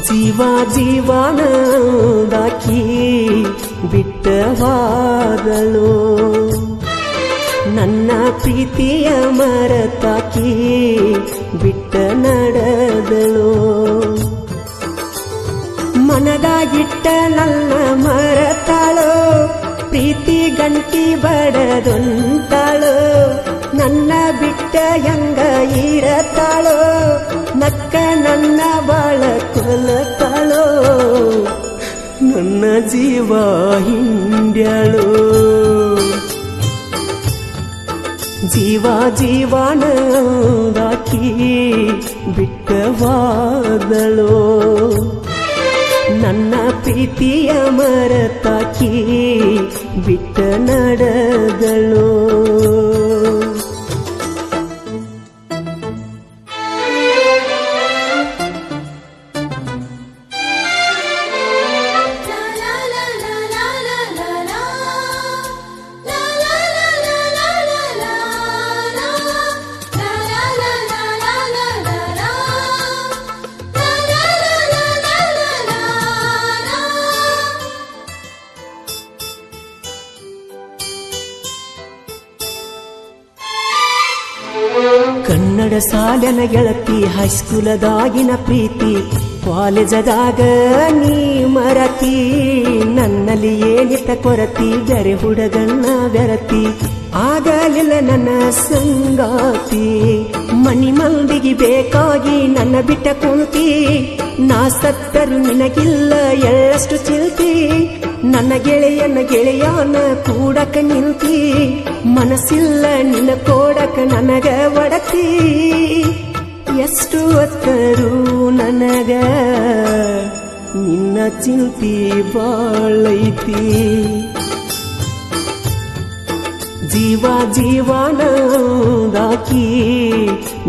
ಜೀವ ಜೀವನದಾಕಿ ಬಿಟ್ಟವಾದಳು, ನನ್ನ ಪ್ರೀತಿಯ ಮರತಾಕಿ ಬಿಟ್ಟ ನಡೆದಳು. ಮನದಾಗಿಟ್ಟ ನನ್ನ ಮರತಾಳು, ಪ್ರೀತಿ ಗಂಟಿ ಬಡದೊಂತಾಳು. ನನ್ನ ಬಿಟ್ಟ ಹೆಂಗ ಇರತಾಳು, ನಕ್ಕ ನನ್ನ ಬಾಳ ಕೊಲತಾಳು. ನನ್ನ ಜೀವ ಹಿಂಡ್ಯಾಳು. ಜೀವ ಜೀವನದಾಕಿ ಬಿಟ್ಟವಾದಳು, ನನ್ನ ಪ್ರೀತಿಯ ಮರತಾಕಿ ಬಿಟ್ಟ ನಡೆದಳು. ಕನ್ನಡ ಸಾಲನ ಗೆಳತಿ, ಹೈಸ್ಕೂಲದಾಗಿನ ಪ್ರೀತಿ, ಕಾಲೇಜದಾಗ ನೀ ಮರತಿ. ನನ್ನಲ್ಲಿ ಏನಿತ ಕೊರತಿ, ಬೇರೆ ಹುಡುಗನ್ನ ಬೆರತಿ, ಆಗಲಿಲ್ಲ ನನ್ನ ಸಂಗಾತಿ. ಮನಿ ಮಂದಿಗೆ ಬೇಕಾಗಿ ನನ್ನ ಬಿಟ್ಟ ಕುಂತಿ, ನಾ ಸತ್ತರು ನಿನಗಿಲ್ಲ ಎಳ್ಳಷ್ಟು ಚಿಲ್ತಿ. ನನ್ನ ಗೆಳೆಯನ ಗೆಳೆಯನ ಕೂಡಕ ನಿಲ್ತಿ, ಮನಸ್ಸಿಲ್ಲ ನಿನ್ನ ಕೋಡಕ ನನಗ ಒಡತಿ. ಎಷ್ಟು ಹೊತ್ತರು ನನಗ ನಿನ್ನ ಚಿಂತಿ ಬಾಳೈತಿ. ಜೀವ ಜೀವನದಾಕಿ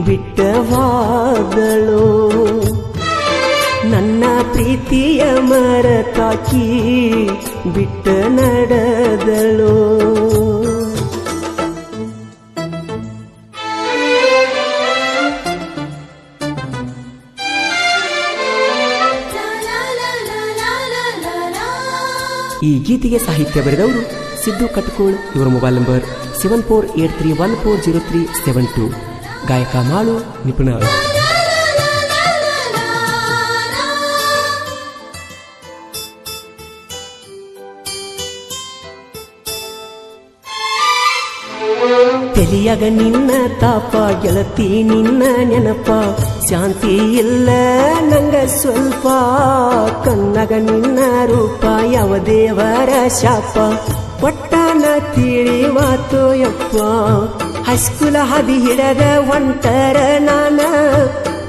ಬಿಟ್ಟವಾದಳು, ನನ್ನ ಪ್ರೀತಿಯ ಮರತಾಕಿ ಬಿಟ್ಟ ನಡೆದಳು. ಈ ಗೀತೆಗೆ ಸಾಹಿತ್ಯ ಬರೆದವರು ಸಿದ್ದು ಕಟ್ಕೋಳ್. ಇವರ ಮೊಬೈಲ್ ನಂಬರ್ 7483140372. ಗಾಯಕ ಮಾಳು ನಿಪುಣ. ತಲಿಯಾಗ ನಿನ್ನ ತಾಪ, ಗೆಳತಿ ನಿನ್ನ ನೆನಪ, ಶಾಂತಿ ಇಲ್ಲ ನಂಗ ಸ್ವಲ್ಪ. ಕಣ್ಣಗ ನಿನ್ನ ರೂಪ, ಯಾವ ದೇವರ ಶಾಪ, ಒಟ್ಟಾನ ತಿಳಿವಾತು ಯಪ್ಪ. ಹೈಸ್ಕೂಲ ಹದಿ ಹಿಡದ ಹೊಂಟರ ನಾನ,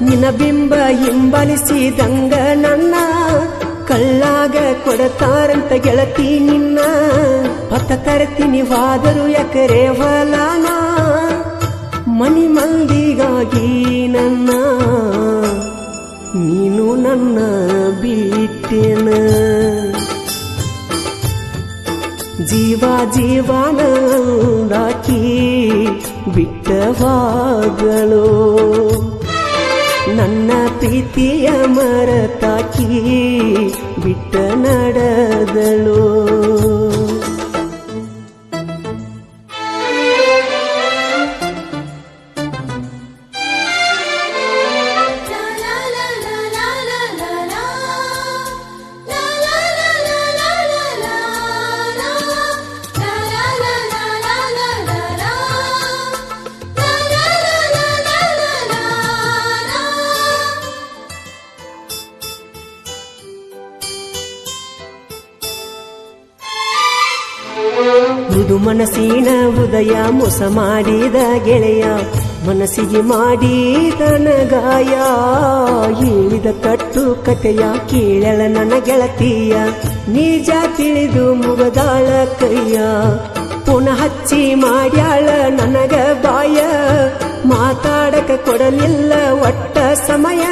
ನಿನ್ನ ಬಿಂಬ ಹಿಂಬಲಿಸಿದಂಗ ನನ್ನ. ಕಳ್ಳಾಗ ಕೊಡತಾರಂತ ಗೆಳತಿ ನಿನ್ನ, ಹೊತ್ತ ತರ್ತೀನಿ ವಾದರು ಎಕರೆ ಹೊಲಾನ. ಮನಿ ಮಂದಿಗಾಗಿ ನನ್ನ, ನೀನು ನನ್ನ ಬಿಟ್ಟೇನ. ಜೀವ ಜೀವನದಾಕಿ ಬಿಟ್ಟವಾದಳು, ನನ್ನ ಪ್ರೀತಿಯ ಮರತಾಕಿ ಬಿಟ್ಟ ನಡೆದಳು. ಮೃದು ಮನಸ್ಸಿನ ಹೃದಯ ಮೋಸ ಮಾಡಿದ ಗೆಳೆಯ, ಮನಸ್ಸಿಗೆ ಮಾಡಿದನ ಗಾಯ. ಹೇಳಿದ ಕಟ್ಟು ಕತೆಯ ಕೇಳಲ ನನ್ನ ಗೆಳತಿಯ, ನಿಜ ತಿಳಿದು ಮುಗದಾಳ ಕೈಯ. ಪುನಃ ಹಚ್ಚಿ ಮಾಡ್ಯಾಳ ನನಗ ಬಾಯ, ಮಾತಾಡಕ ಕೊಡಲಿಲ್ಲ ಒಟ್ಟ ಸಮಯ.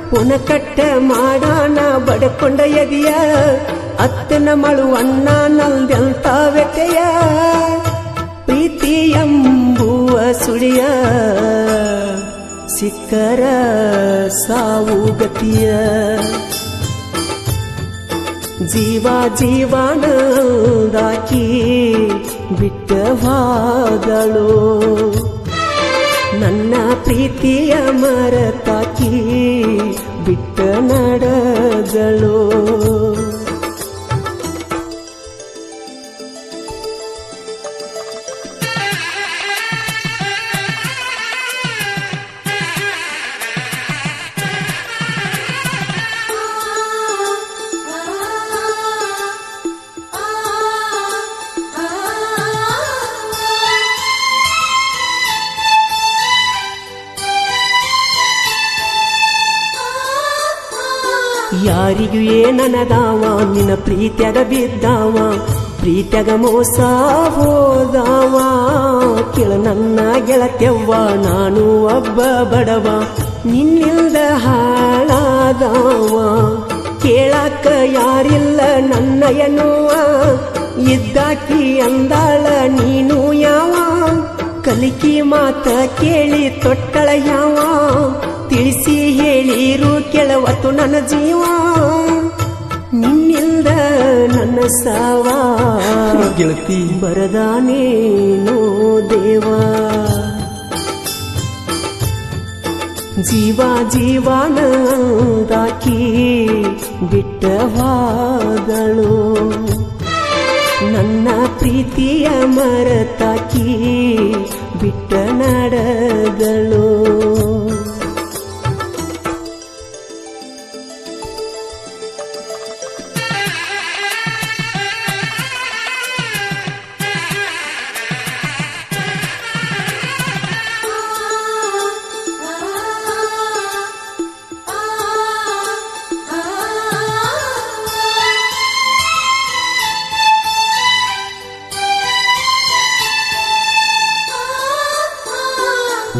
ಪುನಕಟ್ಟ ಮಾಡಾನ ಬಡಕೊಂಡ ಎದಿಯ ಅತ್ತನ ಮಳು ಅಣ್ಣ ನಲ್ದೆಂತ ವ್ಯತೆಯ ಪ್ರೀತಿ ಎಂಬುವ ಸುಳಿಯ ಸಿಕ್ಕರ ಸಾವು ಗತಿಯ ಜೀವ ಜೀವನದಾಕಿ ಬಿಟ್ಟವಾದಳು ನನ್ನ ಪ್ರೀತಿಯ ಮರತಾಕಿ ಬಿಟ್ಟ ನಡೆದಳು ಯಾರಿಗೂ ಏನನದಾವ ನಿನ್ನ ಪ್ರೀತ್ಯಾಗ ಬಿದ್ದಾವ ಪ್ರೀತ್ಯಾಗ ಮೋಸ ಹೋದಾವ ಕೇಳ ನನ್ನ ಗೆಳತ್ಯವ್ವ ನಾನು ಒಬ್ಬ ಬಡವ ನಿನ್ನಿಲ್ದ ಹಾಳಾದವ ಕೇಳಾಕ ಯಾರಿಲ್ಲ ನನ್ನ ಎನ್ನುವ ಇದ್ದಾಕಿ ಅಂದಾಳ ನೀನು ಯಾವ ಕಲಿಕಿ ಮಾತ ಕೇಳಿ ತೊಟ್ಟಳ ಯಾವ ತಿಳಿಸಿ ಹೇಳಿರು ಕೆಳವತ್ತು ನನ್ನ ಜೀವ ನಿನ್ನಿಲ್ದ ನನ್ನ ಸಾವ ಗೆಳತಿ ಬರದಾನೇನೋ ದೇವ ಜೀವ ಜೀವನದಾಕಿ ಬಿಟ್ಟವಾದಳು ನನ್ನ ಪ್ರೀತಿಯ ಮರತಾಕಿ ಬಿಟ್ಟ ನಡೆದಳು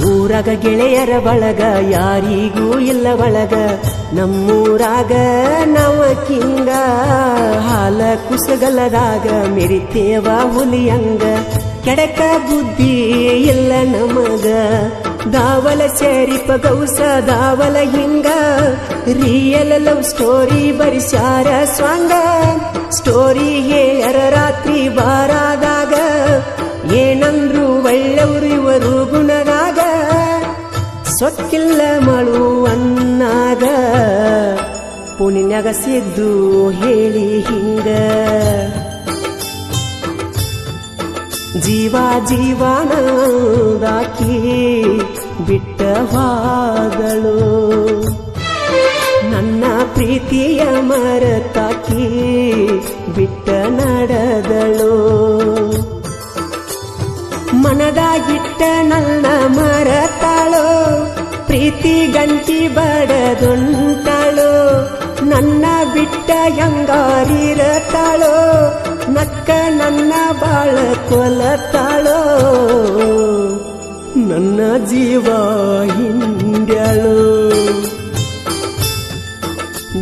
ಊರಾಗ ಗೆಳೆಯರ ಬಳಗ ಯಾರಿಗೂ ಇಲ್ಲ ಒಳಗ ನಮ್ಮೂರಾಗ ನವಕಿಂಗ ಹಾಲ ಕುಸಗಲದಾಗ ಮೆರಿತೇವ ಹುಲಿಯಂಗ ಕೆಡಕ ಬುದ್ಧಿ ಇಲ್ಲ ನಮಗ ದಾವಲ ಸೇರಿಪ ಗೌಸ ದಾವಲ ಹಿಂಗ ರಿಯಲ್ ಲವ್ ಸ್ಟೋರಿ ಬರಿಸ್ಯಾರ ಸ್ವಂಗ ಸ್ಟೋರಿ ಹೇಳ್ಯಾರ ರಾತ್ರಿ ಬಾರಾದಾಗ ಏನಂದ್ರು ಒಳ್ಳೆವ್ರು ಇವರು ಗುಣದಾಗ ಸೊಕ್ಕಿಲ್ಲ ಮಳುವನ್ನಾಗ ಪುಣ್ಯಗ ಸಿದ್ದು ಹೇಳಿ ಹಿಂಗ ಜೀವ ಜೀವನದಾಕಿ ಬಿಟ್ಟವಾದಳು ನನ್ನ ಪ್ರೀತಿಯ ಮರತಾಕಿ ಬಿಟ್ಟ ನಡೆದಳು ಮನದಾಗಿಟ್ಟ ನನ್ನ ಮರತಾಳೋ ಪ್ರೀತಿ ಗಂಟಿ ಬಡದುಂಟಾಳೋ ನನ್ನ ಬಿಟ್ಟ ಹೆಂಗಾರಿರತಾಳೋ ನಕ್ಕ ನನ್ನ ಬಾಳ ಕೊಲತಾಳೋ ನನ್ನ ಜೀವ ಹಿಂಡ್ಯಾಳೋ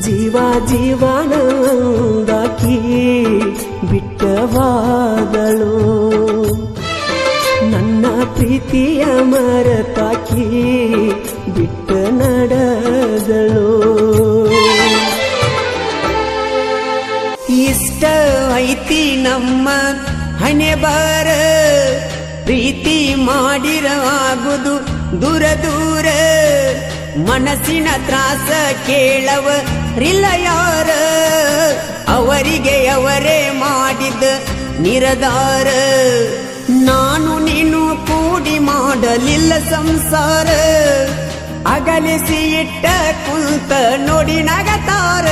ಜೀವ ಜೀವನದಾಕಿ ಬಿಟ್ಟವಾದಳು ನನ್ನ ಪ್ರೀತಿಯ ಮರತಾಕಿ ಬಿಟ್ಟ ನಡೆದಳು ಇಷ್ಟ ಐತಿ ನಮ್ಮ ಹಣೆ ಬಾರ ಪ್ರೀತಿ ಮಾಡಿರವಾಗುದು ದೂರ ದೂರ ಮನಸ್ಸಿನ ತ್ರಾಸ ಕೇಳವರಿಲ್ಲ ಯಾರ ಅವರಿಗೆ ಅವರೇ ಮಾಡಿದ ನಿರದಾರ ನಾನು ನೀನು ಕೂಡಿ ಮಾಡಲಿಲ್ಲ ಸಂಸಾರ ಅಗಲಿಸಿ ಇಟ್ಟ ಕುಂತ ನೋಡಿ ನಗತಾರ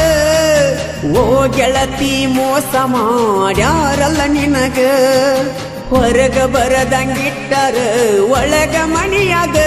ಓ ಗೆಳತಿ ಮೋಸ ಮಾಡ್ಯಾರಲ್ಲ ನಿನಗ ಹೊರಗ ಬರದಂಗಿಟ್ಟರ ಒಳಗ ಮಣಿಯಾಗ